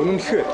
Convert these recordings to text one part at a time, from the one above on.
үнэмлэхэд.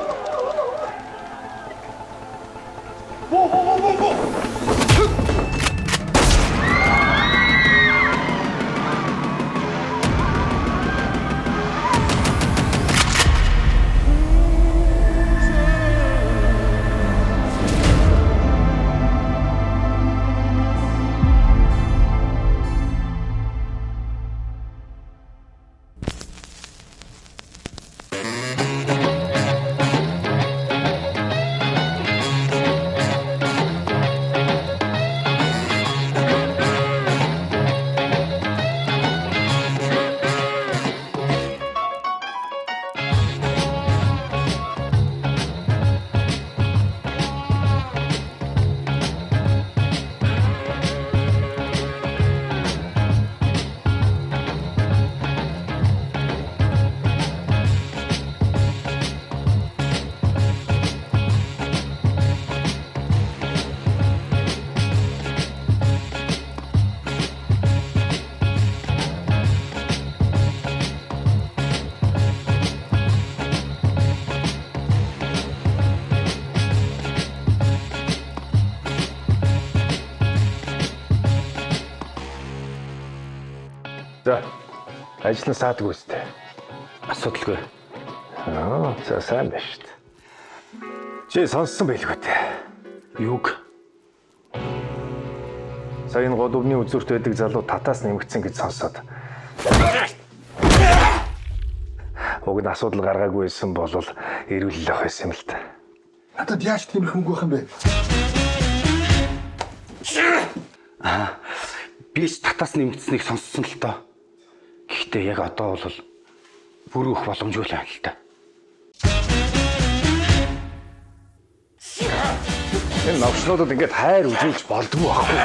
За, ажил нь саадаг үстэй. Асуудалгүй. За сайн байна шүү дээ. Чи сонссон байлгүй дээ. Юуг? Сая энэ гол өвний үзүүрт байдаг залуу татаас нэмэгдсэн гэж сонсоод. Уг нь асуудал гаргаагүй байсан бол эрүүлэл авах байсан юм л та. Надад яаж тийм хөнгө байх юм бэ? Би ч татаас нэмэгдсэнийг сонссон л доо. Гэхдээ яг одоо бол бүр их боломжгүй л байна л та. Энэ новчнуудад ингээд хайр үзүүлж болдгоо байхгүй.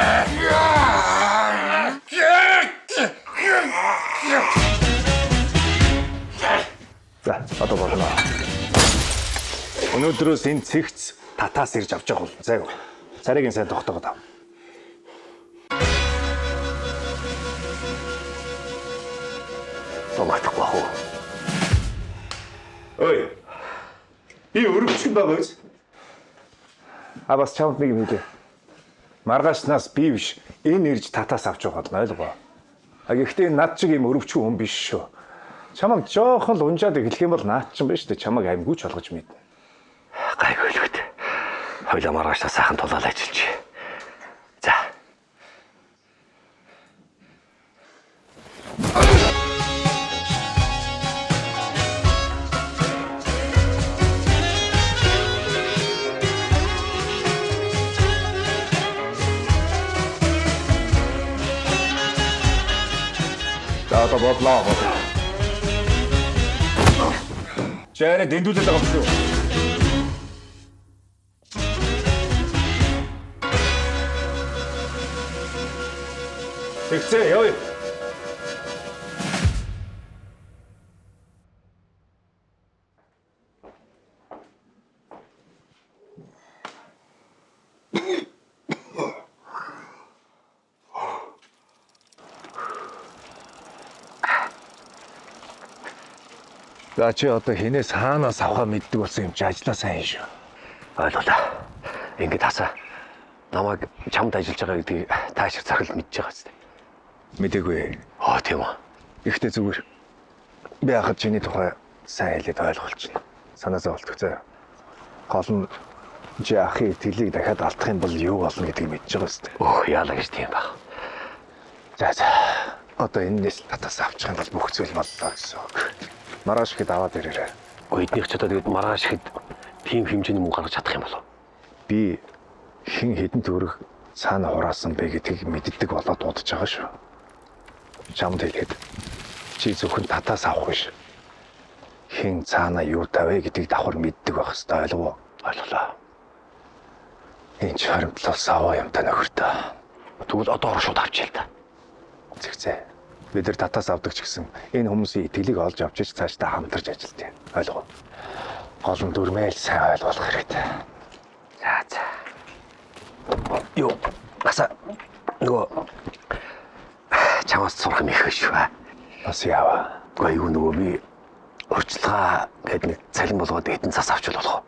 За, одоо болно. Өнөөдрөөс энэ цэгц татаас ирж авч явах бол зайг. Царайгийн сайн тогтоогод ав. Томатгүй бах уу? Ой. Би өрөвчин байгаа биз? Бас чамд нэг юм хэлээ. Маргаашнаас би биш энэ ирж татаас авч явах болно ойлгоо. Гэхдээ над чиг юм өрөвчин хүн биш шүү. Чамд жоохон л унжаад эхлэх юм бол наад чинь биш үү? Чамайг аймгүй ч олгож мэднэ. Гайгүй л үү. Хойлоо маргаашнаас сайхан тулаал ажиллаж. За. За одоо бодлоо. Чаарэ дэндүүлээд байгаа юм шүү. Тэгсээ явъя. За чи одоо хинээс хаанаас авахаа мэддэг болсон юм чи ажиллаа сайн шүү. Ойлголаа. Ингээд хасаа. Намайг чамд ажиллаж байгаа гэдгийг та шиг захил мэдж байгаа зү. Мэдээгүй. Тийм үү. Ихтэй зүгээр. Би хахад чиний тухай сайн хэлээд ойлгуулчихна. Санаасаа болтгоо заяа. Гол нь чи ахын итгэлийг дахиад алдах юм бол юу болно гэдгийг мэдж байгаа зү. Яалаа гэж тийм баг. За. Одоо энэс татаас авчих юм бол бүх зүйл боллоо гэсэн үг. Маргааш ихэд аваад ирээрэй. Эднийх ч одоо тэгээд маргааш ихэд тийм хэмжээний мөнгө гаргаж чадах юм болов. Би хэн хэдэн төгрөг цаана хураасан бэ гэдгийг мэддэг болоод дуудаж байгаа шүү. Чамд хэлээд чи зөвхөн татаас авах биш. Хэн цаана юу тавэ гэдгийг давхар мэддэг байх хэрэгтэй ойлгов уу? Ойлголоо. Энэ ч харимтлал саваа юм та нөхөртөө. Тэгвэл одоо шууд авчил та. Зэгцээ. Бид нар татаас авдаг ч гэсэн энэ хүмүүсийн итгэлийг олж авч ич цаашдаа хамтарч ажилтیں۔ Ойлгов. Гол нь дүрмээл сайн ойлгох хэрэгтэй. За. Юу. Аса нөгөө чамаас сурах юм их шүү. Бас яава. Гайгүй нөгөө би Урьдчилгаа гэдэг нэг цалин болгоод эдэн цас авч болох уу?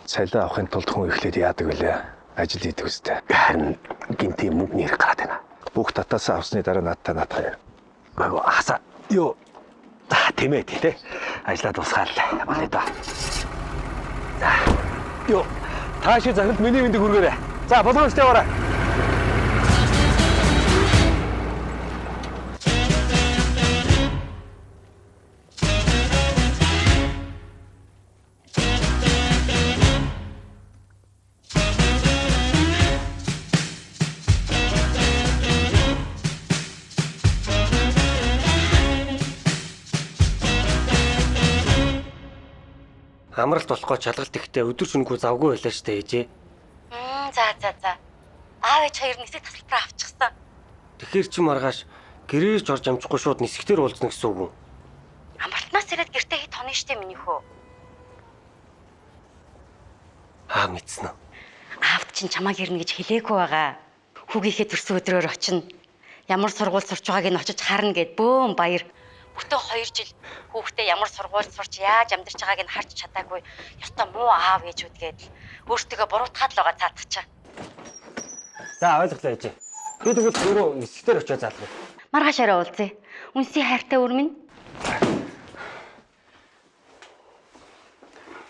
Цалин авахын тулд хүн эхлээд яадаг вүлээ? Ажил хийдэг үстэй. Харин гинти мөнгөний хэрэг гараад байна. Бүх татаасаа авсны дараа надтай наатаа. Гайгүй хасаа. Юу? Тийм ээ тий. Ажлаа дуусгаал болъё да. За. Юу? Тааши захирал миний мэндийг хүргээрэй. За, болгоомжтой яваарай. Амралт болохгүй чалгалт ихтэй өдөр шөнөгүй завгүй байлаа штэ ээжээ. За. Аав ээж хоёр нисэх тасалбараа авчихсан. Тэгэхээр чи маргааш гэрээрч орж амжихгүй шууд нисгтэр уулзна гэсэн үг үү? Амралтнаас ирээд гэртээ хит тоно штэ миний хөө. Аа мэдсэн үү? Аавд чинь чамааг ирнэ гэж хэлээгүй байгаа. Хүүгийнхээ төрсөн өдрөөр очино. Ямар сургууль сурч байгааг нь очиж харна гэд бөөм баяр. Бүтэн 2 жил хүүхдээ ямар сургууль сурч яаж амьдарч байгааг нь харж чадаагүй. Ёстой муу аав ээжүүд гээд өөртөө буруутгаад л байгаа цаадахчаа. За ойлголоо ээжээ. Би тэгвэл өөрөө нисгтэр очиж заалах. Маргааш арай уулзъя. Үнсийн хайртай өрмөн.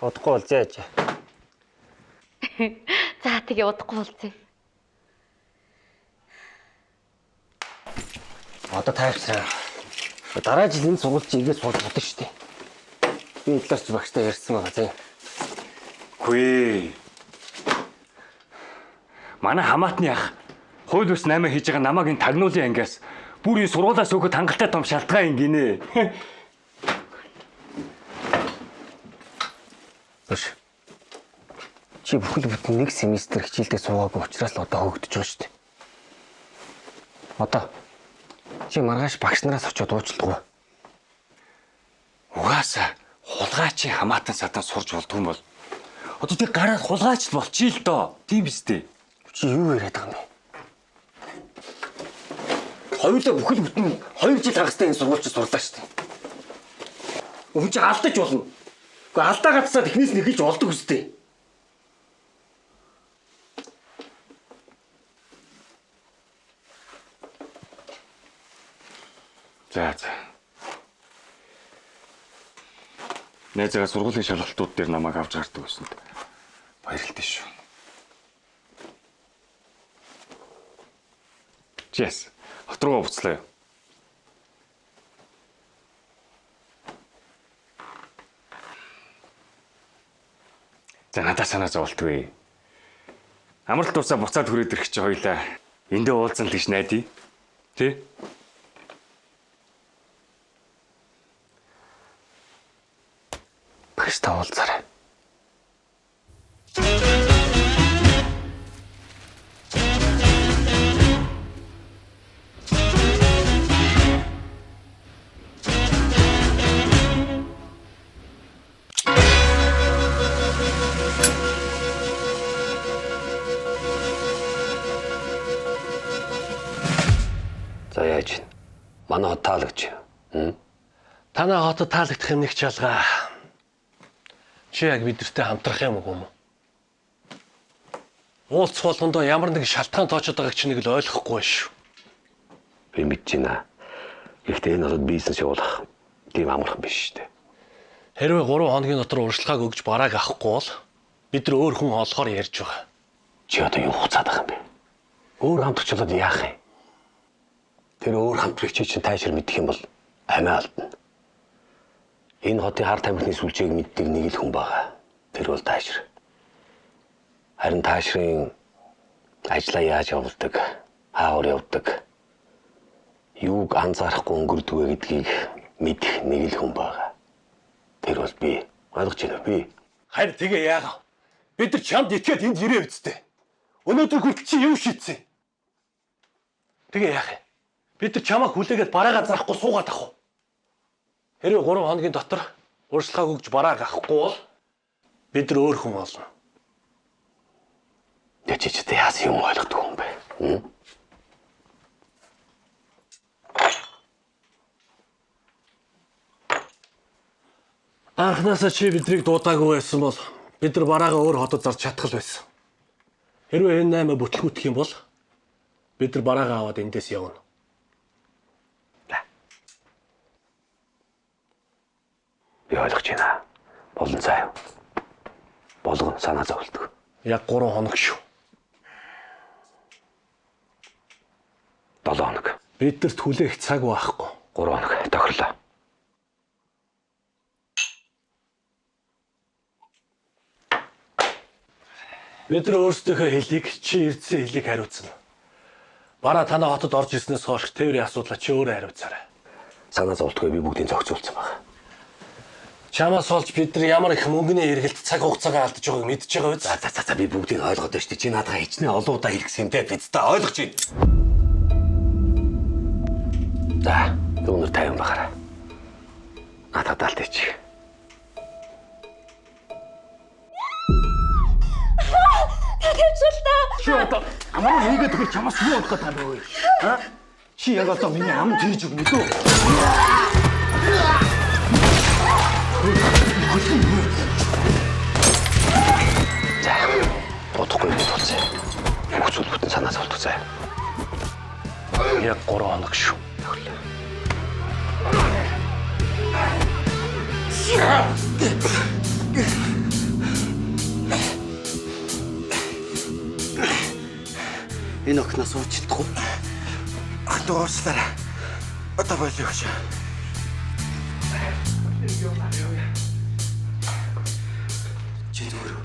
Удахгүй уулзъя ээжээ. За тэгээ удахгүй уулзъя. Одоо тайвшраа. Дараа жил энэ сургууль чи игээ суулж бодсон шүү дээ. Би энэ талаарч багштай ярьсан байгаа зэ. Үгүй. Манай хамаатны ах хууль ус 8 хийж байгаа намайг энэ тагнуулын ангиас бүрийн сургуулаас өгөхөд хангалттай том шалтгаан гинэ. Биш. Чи бүхэл бүтэн нэг семестр хичээлдээ суугаагүй учраас л одоо хөөгдөж байгаа шүү дээ. Одоо чи маргааш багш нараас очиод уучлахгүй. Угаасаа хулгайчийн хамаатан садан сурж болдгүй юм бол одоо тэг гараад хулгайч л болчихъя л доо. Тийм биз дээ. Чи юу яриад байгаа юм бэ? Хоёулаа бүхэл бүтэн 2 жил хагастай энэ сургуульч сурлаа шүү дээ. Хүн чи алдаж болно. Гэхдээ алдаа гацсаад эхнээс нь эхэлж болдог үстэй. За. Найзгаа сургуулийн шалгалтууд дээр намайг авч гардаг байсанд баярлалтай шүү. Чес. Хот руу буцлаа. За надад санаа зовлтгүй. Амралт дуусаа буцаад хүрээд ирэх чи хоёлаа эндээ уулзсан л гэж найдаа. Тэ? Багштай уулзаарай. За яаж вэ? Манай хот таалагч. Танай хотод таалагдах юм нэг ч ялгаа. Чи яг бидэртэй хамтрах юм уу? Уулз болгондоо ямар нэгэн шалтгаан тоочод байгааг чи нэг л ойлгохгүй шүү. Би мэдэж байна. Гэхдээ энэ хотод бизнес явуулах тийм амархан биш шүү дээ. Хэрвээ 3 хоногийн дотор урьдчилгааг өгж барааг авахгүй бол бид нар өөр хүн олохоор ярьж байгаа. Чи одоо юу хуцаад байгаа юм бэ? Өөр хамтрагчлаад яах юм? Тэр өөр хамтрагчийг чинь таашир мэдэх юм бол амиа алдна. Энэ хотын хар тамхины сүлжээг мэддэг нэг л хүн байгаа. Тэр бол таашир. Харин таашрын ажлаа яаж явуулдаг, хаагаар явдаг, юуг анзаарахгүй өнгөрдөг вэ гэдгийг мэдэх нэг л хүн байгаа. Тэр бол би. Ойлгож байна уу би? Харин тэгээ яагаад? Бид нар чамд итгээд энд ирээ үсттэй. Өнөөдөр хүртэл чи юу шийдсэн? Тэгээ яах юм? Бид нар чамайг хүлээгээд бараагаа зарахгүй суугаад ах уу? Хэрвээ 3 хоногийн дотор урьдчилгааг өгж барааг авахгүй бол бид нар өөр хүн болно. Тэ чи яасан юм ойлгохгүй юм бэ? Анхнаасаа чи биднийг дуудаагүй байсан бол бид нар бараагаа өөр хотод зарж чадхал байсан. Хэрвээ энэ 8 бүтлгүүтэх юм бол бид нар бараагаа аваад эндээс явна. Би ойлгож байна. Болон цаа. Болгон санаа зовлтго. Яг 3 хоног шүү. 7 хоног. Бидэрт хүлээх цаг байхгүй. 3 хоног тохирлоо. Бид нар өөрсдийнхөө хэлийг чи ирдсэн хэлийг хариуцна. Бараа танаа хотод орж ирснээс хойш тээврийн асуудлаа чи өөрөө хариуцаарай. Санаа зовлтгүй би бүгдийг зохицуулсан байна. Чамаас олж бид нар ямар их мөнгөний эргэлт цаг хугацаагаа алдаж байгааг мэдж байгаа биз? За би бүгдийг ойлгоод байна шүү дээ. Чи наадаа хичнээн олон удаа хэлгсэн юм дээ. Бидтэй ойлгож байна. За, өнөр тайван багаарай. Надад даалт ич. Чи одоо амаа хийгээд өгөх чамаас юу болох гэдэг юм бэ? Аа? Чи яг одоо миний ам тийж өгнө дөө. За, бодохгүй юм болцсон. Бүгд бүтэн санаа зовлтгоо. Яг 3 хоног шүү. Энэ окноос уучлахгүй. Дуустараа. Одоо болио гэж. Чи зүгээр.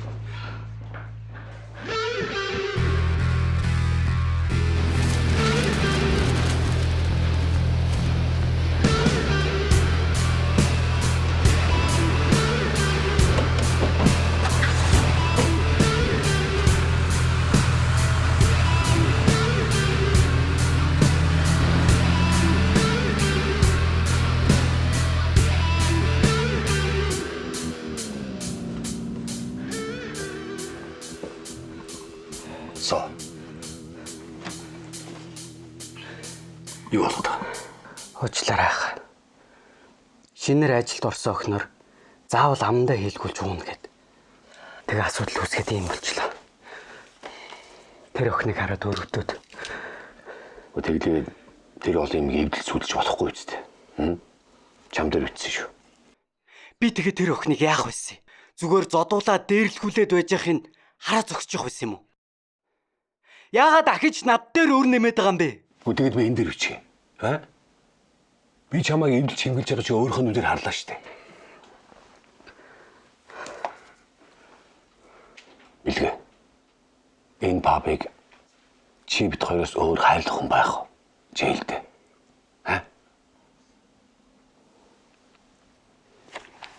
Юу болоод байгаа? Уучлаарай ах. Шинээр ажилд орсон охиноор заавал амандаа хийлгүүлж уuna гэд. Тэгээ асуудал үүсгээд ийм болчлоо. Тэр охиныг хараад өрөвдөд. Тэгээд тэр бол юм эвдэл сүлж болохгүй үстэй. Чам дээр үтсэн шүү. Би тэгээ тэр охиныг яах байсан? Зүгээр зодуулаад дээрлэхүүлээд байж яхин хараа зогсож явах байсан юм уу? Яагаад дахиж над дээр өр нэмээд байгаа юм бэ? Тэгээд би энэ дээр үчи. Аа? Би чамайг эвдэл чимгэлж байгаа чи өөрийнхөө нүдээр харлаа штэ. Билгээ. Энэ бабыг чи бид хоёроос өөр хайрлах хүн байх уу? Жээлдэ. Аа?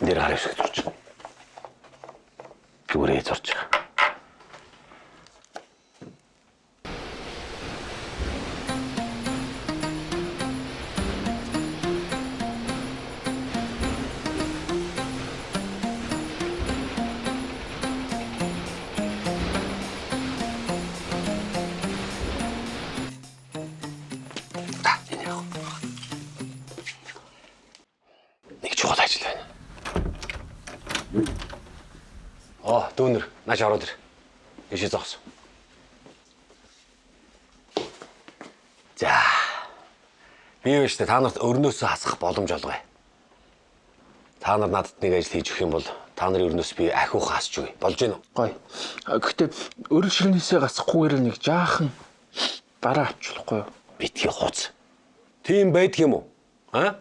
Нэр хараа шиг зурч. Зүрээ зурч. Дүүнер, нааш ороод ир. Ишээ зогс. За. Би юу штэ та нарт өрнөөсөө хасах боломж олгоё. Та нар надад нэг ажил хийж өгөх юм бол та нарын өрнөөс би ахиух хасч өгье. Болж гин үү? Гой. Гэхдээ өрөл ширнээсээ гасахгүйгээр нэг жаахан бараа авчлахгүй юу? Битгий хуц. Тийм байдг юм уу? Аа?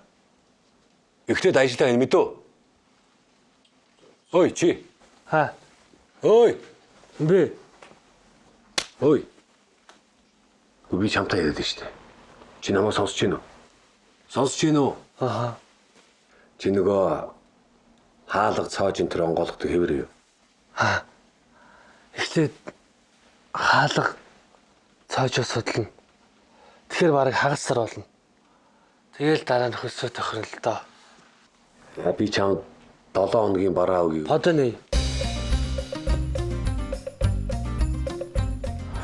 Эхлээд ажилдаа энэ мэдөө. Ой чи. Ха. Ой. Бэ. Ой. Би чамтай яриад штэ. Чи намайг сонсож гин үү? Сонсож гин үү? Аха. Чи нөгөө хаалга цоож энэ төр онгойлгодог хэвэр юу? Ха. Эхлээд хаалга цоож судална. Тэгэхээр барыг хагасар болно. Тэгэл дараа нь хөсөө тохирол доо. Би чамд 7 хоногийн бараа өгье. Одоо нэ.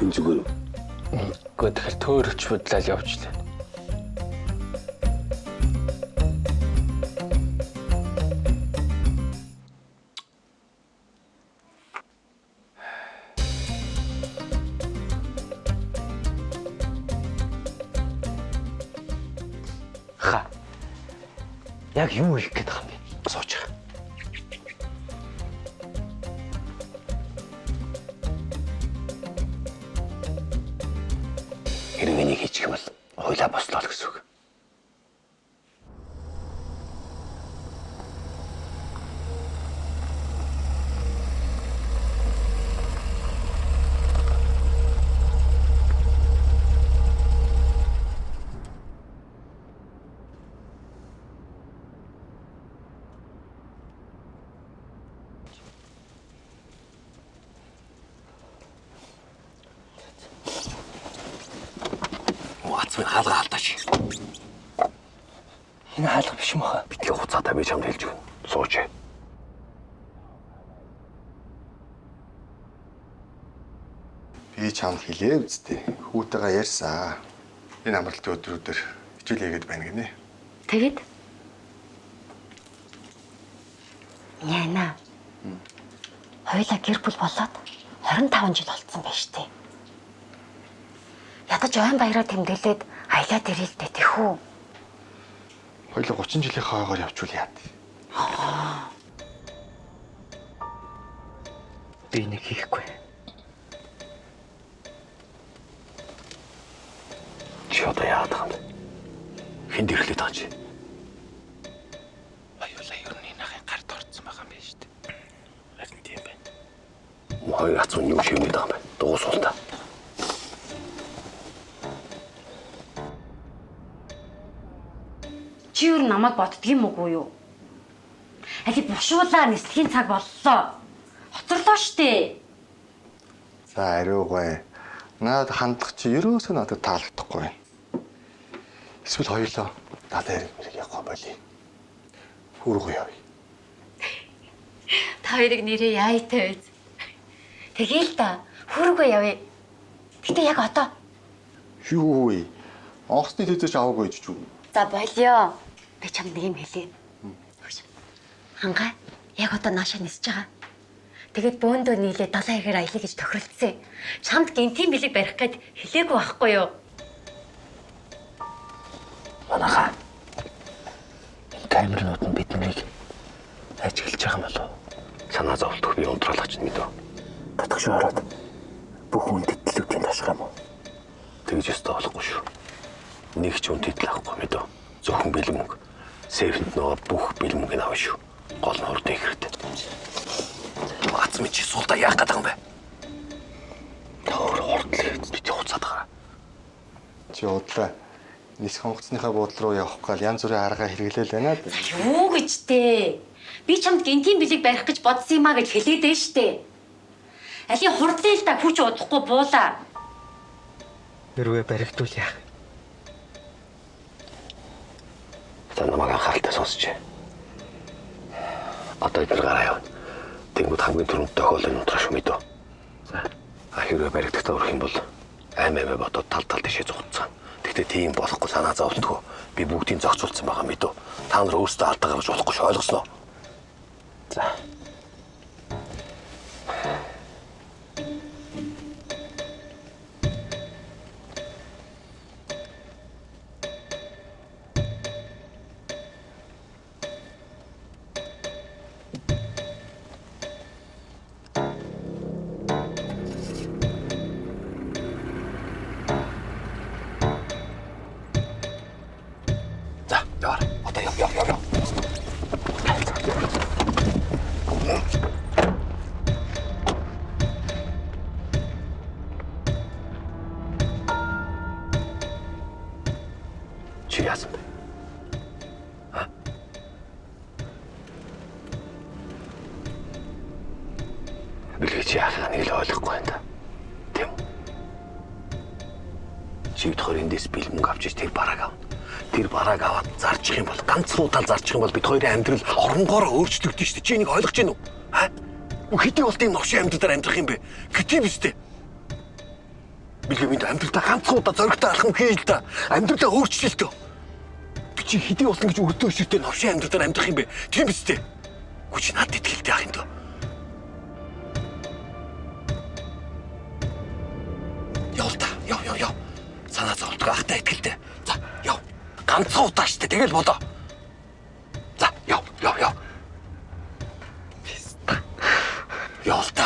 Энэ зүгээр. Гэхдээ тэгэхээр төөрөч бодлол явуулчихлаа. Яг юу хийх гээд байгаа юм бэ? Сууч. Хэрэг энийг хийчих юм бол хойлоо бослоо л гэсэн үг. Атсмын хаалга алдаач. Энэ хаалга биш юм аа. Битгий хуцаатай би чамд хэлж өгнө. Сууч. Би чамд хэлээ үсттэй. Хүүтэйгээ ярьсан. Энэ амралтын өдрүүдээр хичээл хийгээд байна гинэ. Тэгэд Яна. Хоёлаа гэр бүл болоод 25 жил болцсон байж тээ. Ядаж ойн баяраа тэмдэглээд аялаад ирэлтэй тэхүү. Хоёул 30 жилийн хойгоор явчвал яад. Би нэг хийхгүй. Чи одоо яагаад байгаа юм бэ? Хэн дэрлээд байгаа чи? Хоёулаа ер нь энэ ахын гарт орцсон байгаа юм байна шүү дээ. Харин тийм байна. Хоёр атсан юу шивнээд байгаа юм бэ? Дуусуул та. Чи юу намайг боддгийм үгүй юу? Али бушуулаа нислэгийн цаг боллоо. Хоцорлоо штэ. За ариугай. Наад хандлах чи ерөөсөө надад таалагдахгүй. Эсвэл хоёулаа надад хэрэг явах боли. Хүргүй явъя. Та хоёрыг нэрээ яайтай байз. Тэгээл та хүргүй явъя. Гэтэ яг одоо. Юу вэ? Онгоцны тэзэж аваагүй ч юу? За болио. Би чамд нэг юм хэлье. Хангай яг одоо наашаа нисэж байгаа. Тэгээд бөөндөө нийлээ 7 ихээр аялаа гэж тохиролцсон. Чамд гинтийн билег барих гээд хэлээгүй байхгүй юу? Манайхаа камернууд нь биднийг ажиглаж байгаа юм болов. Санаа зовлтгүй би унтраалгач нь мэдв. Татгш ороод бүх үндэтлүүдийн ташгаа юм уу? Тэгж өстой болохгүй шүү. Нэг ч үндэтэл авахгүй мэдв. Зөвхөн бэлэн мөнгө. Сейфэнд нөгөө бүх бэлэн мөнгөний авна шүү. Гол нь урд их хэрэгтэй. Атсмын чи суулда яах гэдэг юм бэ? Тоор хордлоо бити хуцаад байгаа. Чи удлаа. Нис хонгоцныхаа буудлын руу явах гал янз бүрийн арга хэрэглээл байна да. Юу гэж тээ? Би чамд гинтийн билег барих гэж бодсон юм а гэж хэлээд байна штэ. Али хурдлаа л та хүч удахгүй буулаа. Хэрвээ баригдвал яах? За намайг анхааралтай сонсч. Одоо эдгээр гараа явна. Тэнгүүд хамгийн түрүүнд тохиолын унтраш мэдв. За хэрвээ баригдахтаа өрөх юм бол аймаа бодоод тал тишээ зугцсан. Тэгтээ тийм болохгүй санаа зовлтгүй. Би бүгдийг зохицуулсан байгаа мэдв. Та нар өөрсдөө алдаа гаргаж болохгүй ойлгосноо. За. Чи яасан бэ? Билеч яахаа нэг л ойлгохгүй байна. Тийм үү? Чи тохор эндээс бэлмэг авчиж тэр бараг авна. Тэр бараг аваад зарчих юм бол ганцхан удаа зарчих юм бол бид хоёрын амьдрал оронгоор өөрчлөгдөн шүү дээ. Чи энийг ойлгож байна уу? Хэдий бол тийм новшин амьдралаар амьдрах юм бэ? Гэтэл биз дээ. Билгээ минь амьдралдаа ганцхан удаа зоригтой алхам хийл та. Амьдралаа өөрчлөлтөө. Би чи хэдий болсон гэж өртөө ширтээ новшин амьдралаар амьдрах юм бэ? Тийм биз дээ. Гүч надад итгэлтэй ах юм дөө. Явта. Яв. Санаа зовлтгоо ахтай итгэлтэй. За, яв. Ганцхан удаа штэ тэгэл болоо. Явал та.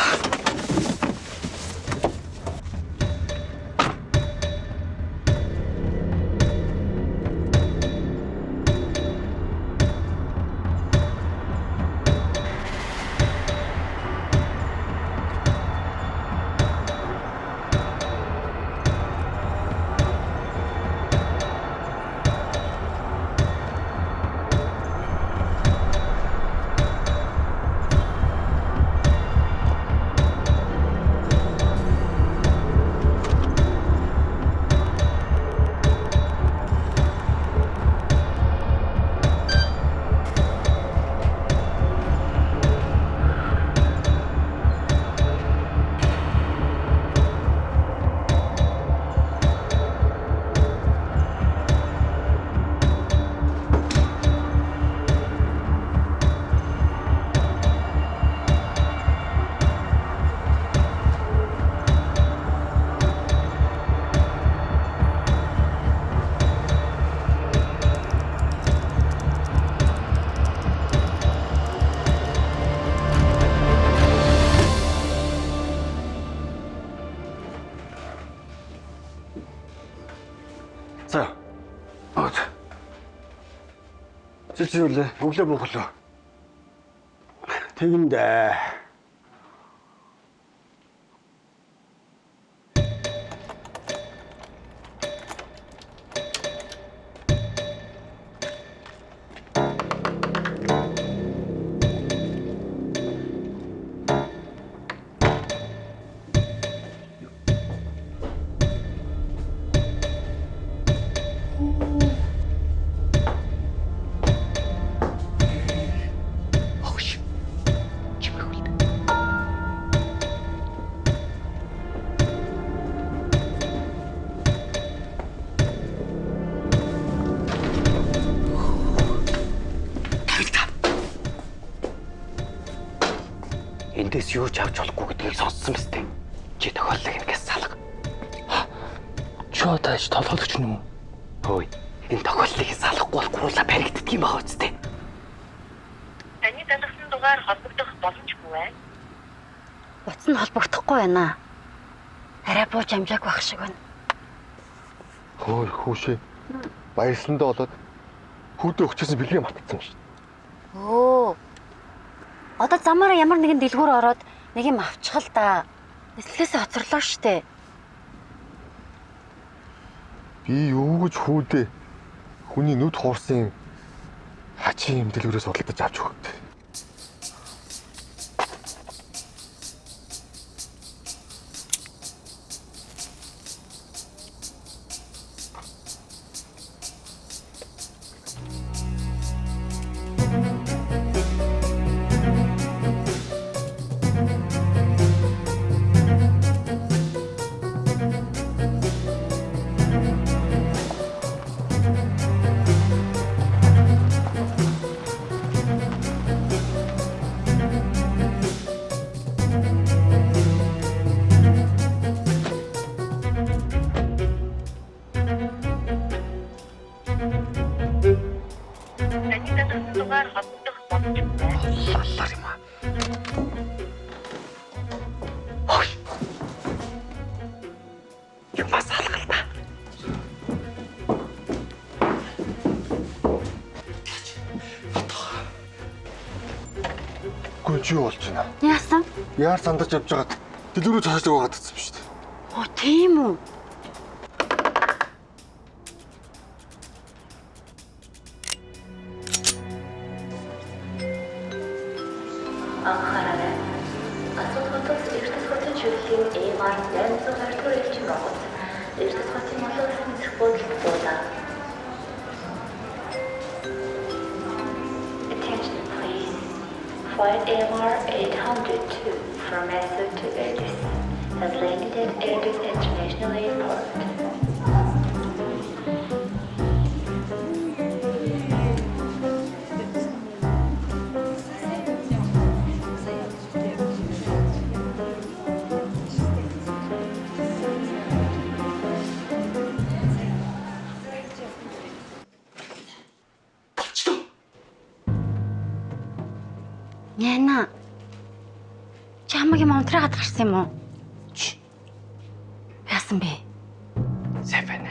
За. Од. Зэлзүүлээ. Өглөө бохлоо. Тэгэндээ. Эндээс юу ч авч болохгүй гэдгийг сонссон биз дээ. Чи тохиоллог ингээс салга. Чи одоо аж толгойлогч юм уу? Хөөе. Энэ тохиоллыг салгахгүй бол гурлаа баригддаг юм байгаа үстэй. Таны залгасан дугаар холбогдох боломжгүй байна. Утас нь холбогдохгүй байна. Арай бууж амжааг байх шиг байна. Хөөе хүүшээ. Баярлсандаа болоод хүүдээ өгчөөсөн бэлгээ мартагдсан шүү. Өө. Одоо замаараа ямар нэгэн дэлгүүр ороод нэг юм авчихал да. Нислэгээсээ хоцорлоо штэ. Би юу гэж хүүдээ хүний нүд хуурсан хачийн юм дэлгүүрээс судалдаж авч өгöd. Лаллаар юм аа. Ой. Юм бас алгалта. Гүн юу болж байна? Яасан? Яар сандаж явж байгаад дэлгүүрөө цаашлаг байгаа гэсэн юм шүү дээ. Оо тийм үү? Анхаараарай. Асуудлуудаас эрдэс хотын чиглэлийн AMR 820 дугаар элчин Монгол эрдэс хотын молоос нисэх бодолд дуулаа. Attention please. Flight AMR 802 from Esso to Erdis has landed at Erdis International Airport. Яна. Чи хамаагийн монтраагаад гарсан юм уу? Яасан бэ? Сайн байна.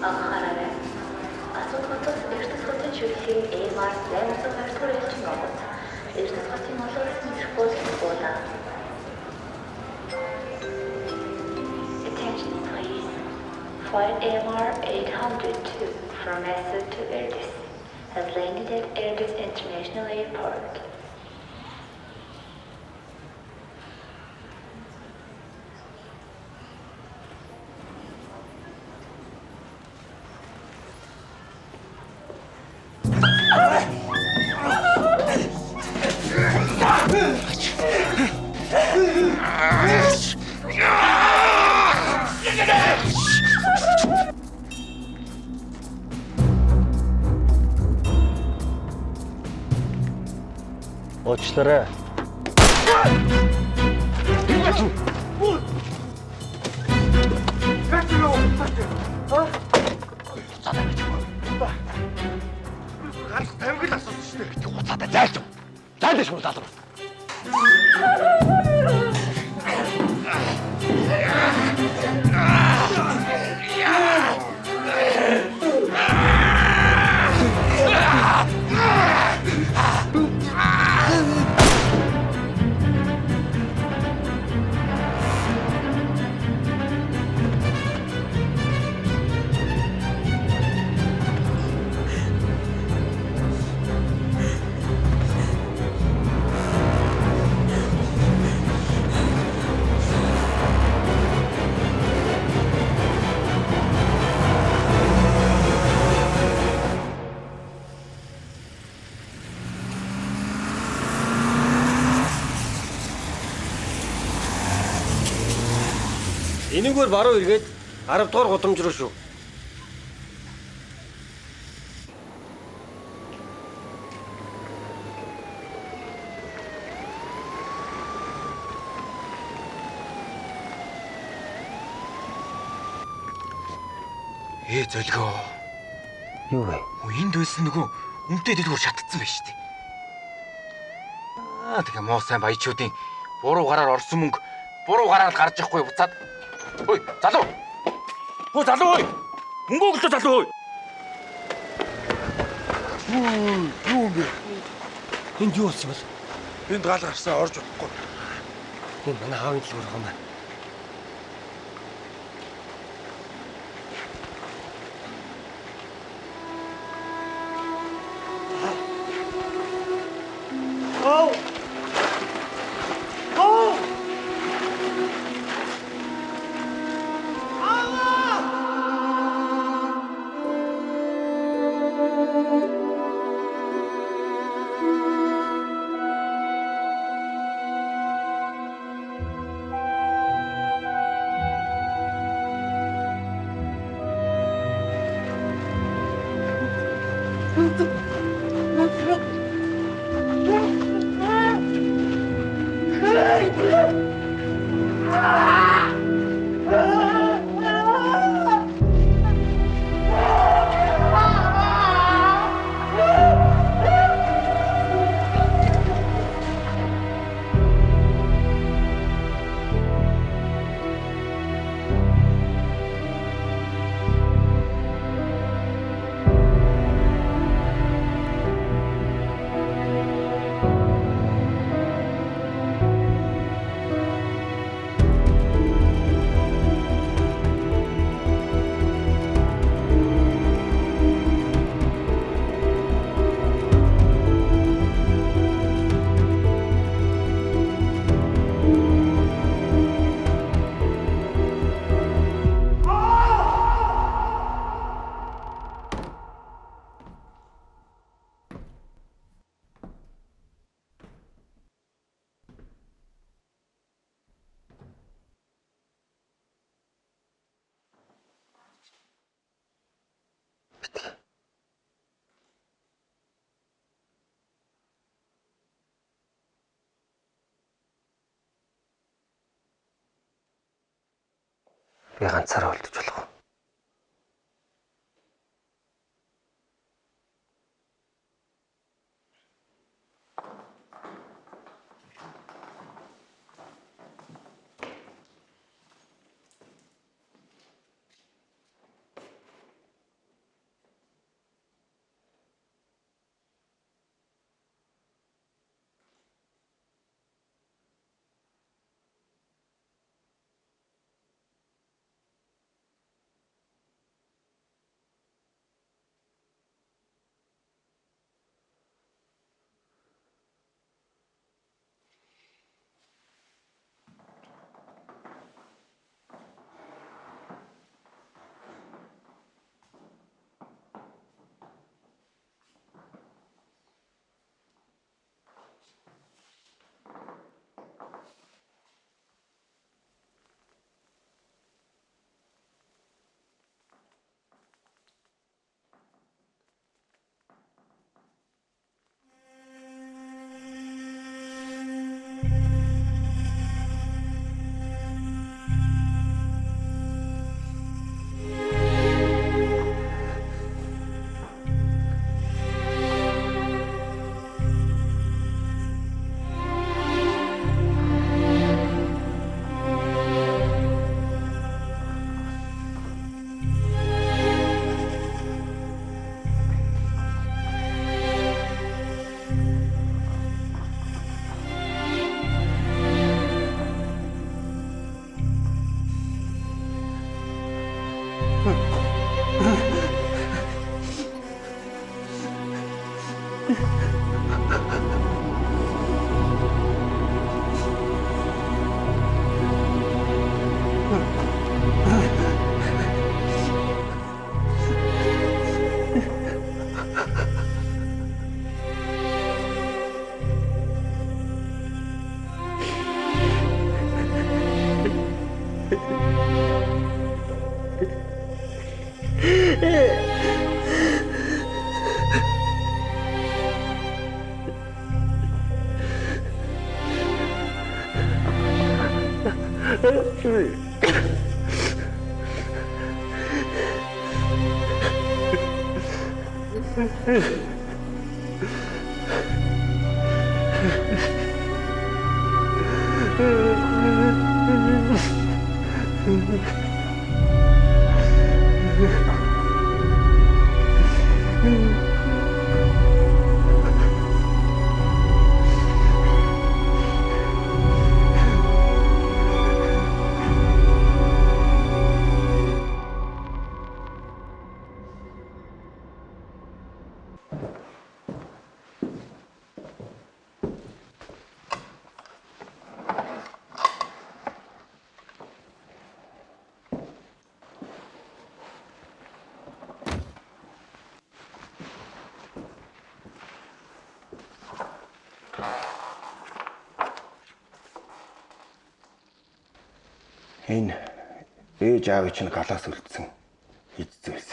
Анхаараарай. Асууд хотоос Эрдэс хотын чөлөөний AMR 820 дугаар элчин ногоц. Эрдэс хотын олон улсын зөрчил буулаа. Attention please. Flight AMR 802 from Mesa to Erdes has landed at Erdes International Airport. Уучлаарай. Энийгээр баруун эргээд 10 дугаар гудамж руу шүү. Зөлгөө. Юу вэ? Энд байсан нөгөө үнэтэй дэлгүүр шатцсан байж тээ. Тэгээ муу сайн баячуудын буруу гараар орсон мөнгө буруу гараар гарч ихгүй буцаад. Ой, залуу. Ой, залуу ой. Мөнгө өглөө залуу ой. Юу юм бэ? Энд юу болсон бэ? Энд гал гарсан орж удахгүй. Энэ манай хаавын дэлгүүр хоноо. Би ганцаараа үлдэж болох уу? Энэ ээж аав чинь галаас үлдсэн эд зүйлс.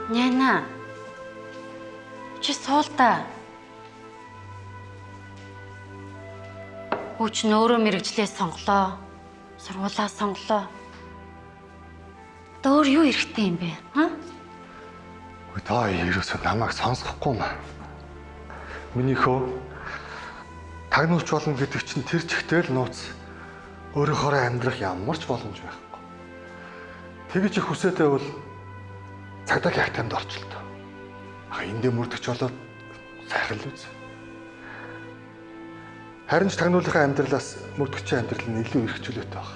Няна. Чи суул та. Хүүч нөөрөө мэрэгчлээ сонголоо. Сургуулаа сонголоо. Дөр юу хэрэгтэй юм бэ? Та ерөөсөө намайг сонсохгүй маа. Миний хөө тагнуулч болно гэдэг чинь тэр чигтээ л нууц өөрөөхөө амьдрах ямар ч боломж байхгүй. Тэгэж их хүсээтэй бол цагдаа хягтамд орчлоо. Эндээ мөрдөгч болоод сайхан л үз. Харин ч тагнуулынхаа амьдралаас мөрдөгчийн амьдрал нь илүү эрхчлөөтэй баг.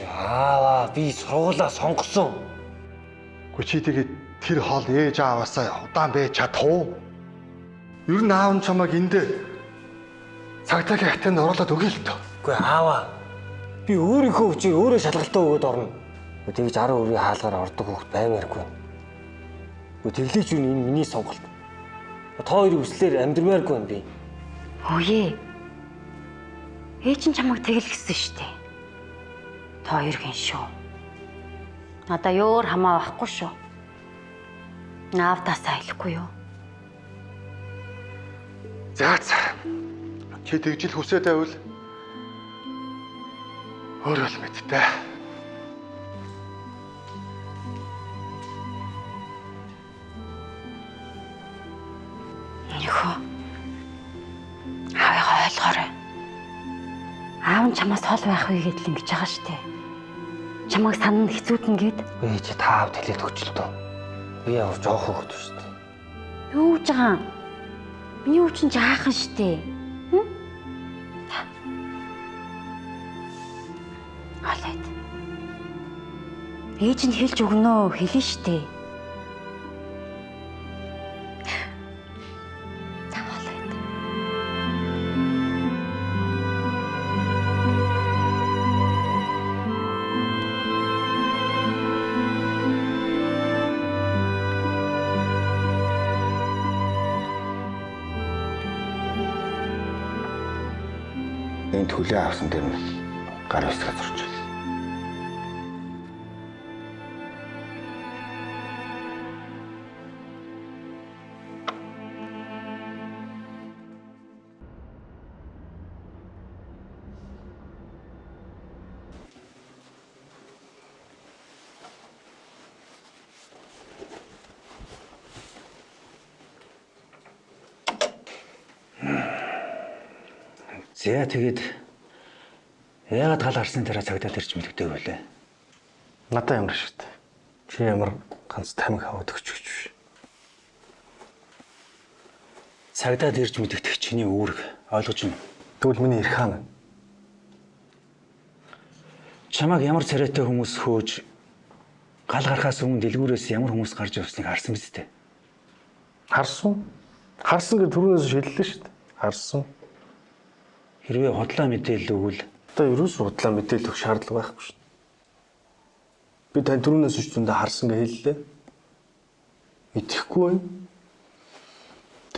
Ааваа би сургуулаа сонгосон. Гэхдээ чи тэгээд тэр хоол ээж ааваасаа удаан байж чадах уу? Ер нь аав нь чамайг эндээ Цагтаагийн хатанд оруулаад өгье л дөө. Үгүй ааваа. Би өөрийнхөө хүчийг өөрөө шалгалтаа өгөөд орно. Тэгж 10 өрийн хаалгаар ордог хөвгт баймааргүй. Тэглэж юу энэ миний сонголт. Та хоёрын хүслээр амьдрмааргүй юм би. Үе. Ээж нь чамайг тэгэл гэсэн штэ. Та хоёр гин шүү. Надаа ёор хамаа байхгүй шүү. Наавдасаа хэлэхгүй юу? За. Чи тэгжил хүсээд байвал өөрөө л мэдтээ. Нөхөө. Аавыгаа ойлгоорой. Аав нь чамаас хол байх вэ гэдэл ингэж байгаа штэ. Чамайг санана хэцүүднэ гэд. Ээж та аавд хэлээд өчөлтөө. Би яав жоох хөхт штэ. Юу гэж байгаа юм? Миний үчин жаахан штэ. Хм? Алайд. Ээж нь хэлж өгнө хэлнэ штэ. Энэ төлөө авсан дээр нь гар үсгээ зурч байна. За тэгээд яагаад гал харсны дараа цагдаад ирж мэддэг вэ? Надаа ямар шигтэй. Чи ямар ганц тамхи аваад өгч биш. Цагдаад ирж мэддэг чиний үүрэг ойлгож байна. Тэгвэл миний эрх хаана? Чамайг ямар царайтай хүмүүс хөөж гал гарахаас өмнө дэлгүүрээс ямар хүмүүс гарч явсныг харсан биз дээ. Харсан. Харсан гэж түрүүнээс шийдлээ шүү дээ. Харсан. Хэрвээ худлаа мэдээлэл өгвөл одоо ерөөс худлаа мэдээлэл өгөх шаардлага байхгүй шүү дээ. Би тань түрүүнээс ч зөндөө харсан гэж хэллээ. Итгэхгүй байна.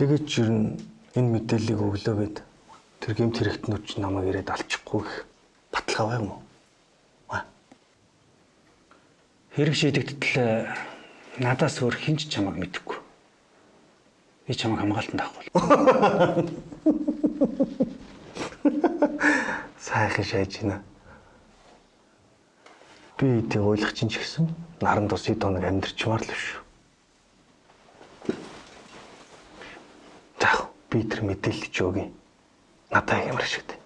Тэгээд жирэн энэ мэдээллийг өглөө гэд тэр гэмт хэрэгтнүүд ч намайг ирээд алчихгүй гэх баталгаа байна уу? Хэрэг шийдэгдтэл надаас өөр хинч чамайг мэдэхгүй. Би чамайг хамгаалтанд авахгүй. Сайхан шайж байна. Би эдийг ойлгох чинь ч гэсэн наран тус хэд хоног амьдрчмаар л биш. За би тэр мэдээлэл ч өгье. Надаа ямар шигтэй.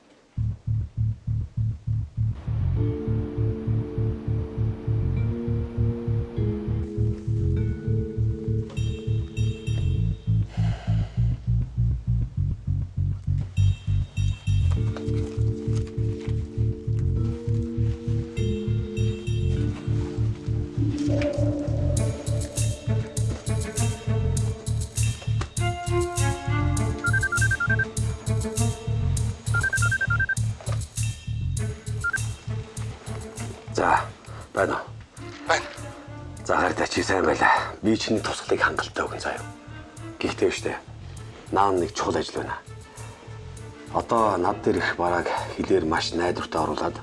За, байна уу? Байна. За хараа чи сайн байлаа. Би чиний тусгалыг хангалттай өгөн заяа. Гэхдээ штэ. Наан нэг чухал ажил байна. Одоо над дээр их бараг хилээр маш найдвартай оруулаад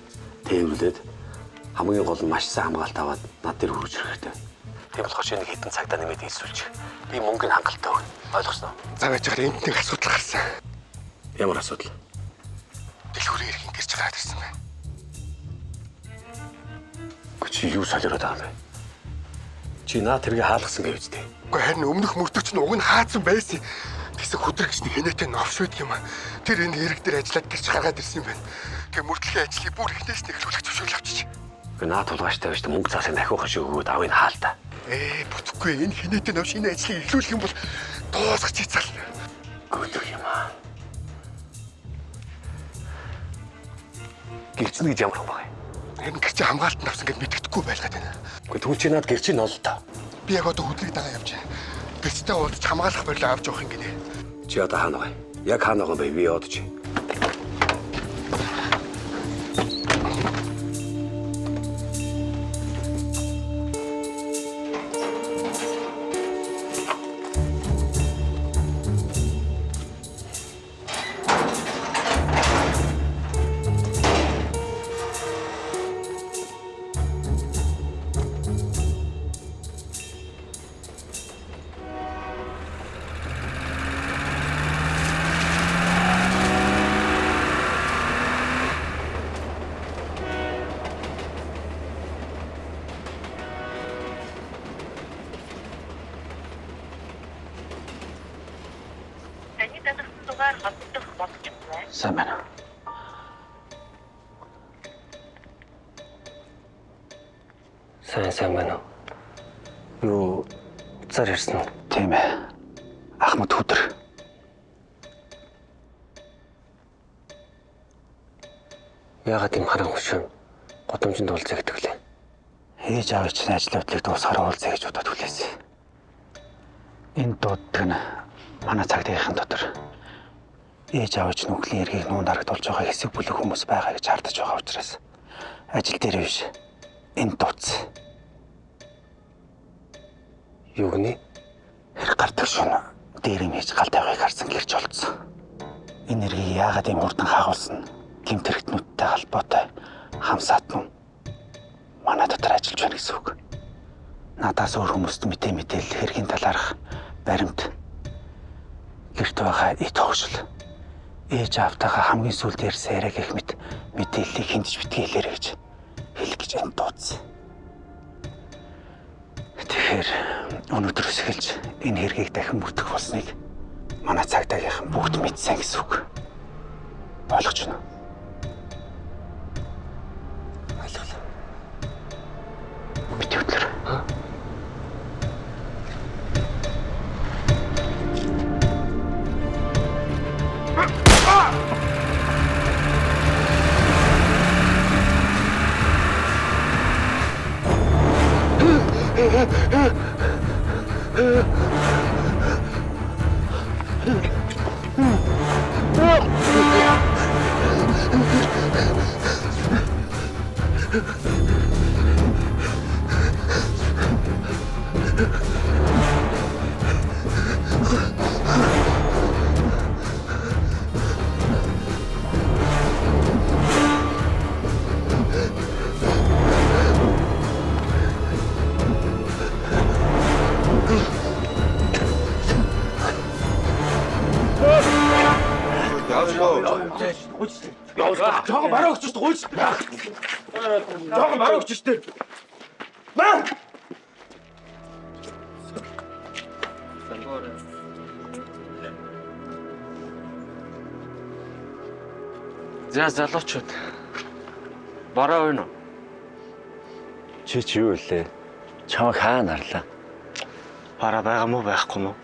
тээвэрлээд хамгийн гол нь маш сайн хамгаалт аваад над дээр хөрөж хэрэгтэй. Тийм болохоор чи нэг хэдэн цагтаа нэмээд хэлсүүлж. Би мөнгөний хангалттай өгнө. Ойлгосноо? За байж байгаа энд нэг асуудал гарсан. Ямар асуудал? Дэлгүүрийн эрхийн гэрч гараад ирсэн байна. Чи юу солиороод байгаа юм бэ? Чи наа тэргээ хаалгасан гэж үздэй. Уу харин өмнөх мөрдөгч нь уг нь хаацсан байсан. Тэгсэн хөдрөгч нь хэнэтэй новшойд юм аа. Тэр энэ хэрэг дээр ажиллаад гэрч гаргаад ирсэн юм байна. Тэгээ мөрдлөгийн ажлыг бүр эхнээс нь эхлүүлэх зөвшөөрөл авчиж. Гэ наа тулгааштай байж мөнгө цаасаа дахиухан шиг өгөөд авыг хаалтаа. Бүтггүй энэ хэнэтэй новш энэ ажлыг эхлүүлэх юм бол дуусгаж ийцал. Гүйлэх юм аа. Гэрчнэ гэж ямар юм бэ? Энэ гэрч хамгаалтанд авсан гэж мэддэхгүй байлгаад байна. Гэхдээ түн чи над гэрчийг ол та. Би яг одоо хөдлөг дагаа явж байна. Гэрчтэй уулзч хамгаалах барилаа авч явах юм гинэ. Чи одоо хаана вэ? Яг хаана байгаа юм бэ? Би яваад чи. холбогдох болж байна. Сайн байна. Сайн байна уу? Юу уцаар ирсэн үү? Тийм ээ. Ахмад хүдэр. Яагаад юм харан хөшөө годомжинд уулзах гэдэг лээ? Ээж аав чинь ажил явдлыг дуусахаар уулзъя гэж бодоод хүлээсэн. Энэ дууддаг нь манай цагдаагийнхан дотор ээж аав чинь нүглийн эргийг нүүн дарагдуулж байгаа хэсэг бүлэг хүмүүс байгаа гэж хардаж байгаа учраас ажил дээр биш. Энэ дууц. Юу гэнэ? Хэрэг гардаг шөнө дээр юм хийж галтайгыг харсан гэрч олдсон. Энэ эргийг яагаад юм хурдан хаагуулсан? Гэмт хэрэгтнүүдтэй холбоотой хамсаат нь манай дотор ажиллаж байна гэсэн үг. Надаас өөр хүмүүст мэдээлэл хэргийн талаарх баримт гэрт байгаа эд хогшил ээж аавтайгаа хамгийн сүүлд ярьсан яриаг их мэд мэдээллийг хиндэж битгий хэлээрэй гэж хэлэх гэж энэ дуудсан. Тэгэхээр өнөөдрөөс эхэлж энэ хэргийг дахин бүрдэх болсныг манай цагдаагийнхан бүгд мэдсэн гэсэн үг. Ойлгож байна уу? Ойлголоо. Бити хөдлөр. Жаахан бараа өгч шүү дээ. Гуйж. Жаахан бараа өгч шүү дээ. Маа! За залуучууд. Бараа өгнө. Чи юу вэ? Чамайг хаа нарлаа? Бараа байгаа мó байхгүй мó?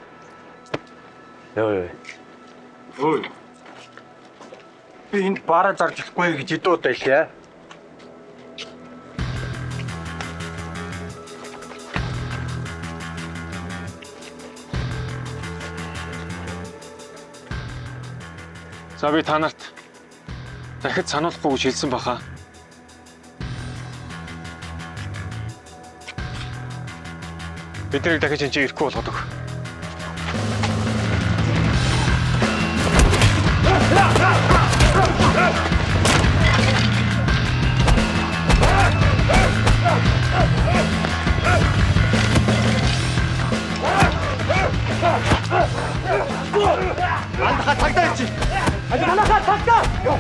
Йоо. Ой. Би энд бараа зарж ихгүй гэж хэдэн удаа хэлээ. За би та нарт дахид сануулахгүй гэж хэлсэн баха. Биднийг дахиж энэ ирэхгүй болгодог. Манайхаа тагдаа чи. Аji манайхаа тагдаа. Ёо.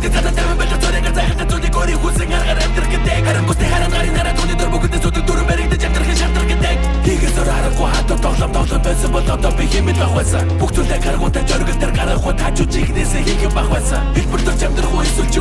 Бүгд цаатаа тавин байлаа цорыг зайхад зүлийг өөрийн хүсэн аргаар амьдрах гэдэг. Харин бусдын харан гарын нараа түүний дөр бүгд зүлийг дөрөв баригдаж амьдрахын шаардлага гэдэг. Хийгээс өөр аргагүй хатуу тоглоом байсан бол одоо би хэмэд байх байсан. Бүгд зүйлээ гаргуудаа жөргөл дээр гарах уу тажуу чигнээсээ хийх байх байсан. Хэлбэр дөрж амьдрах уу эсвэл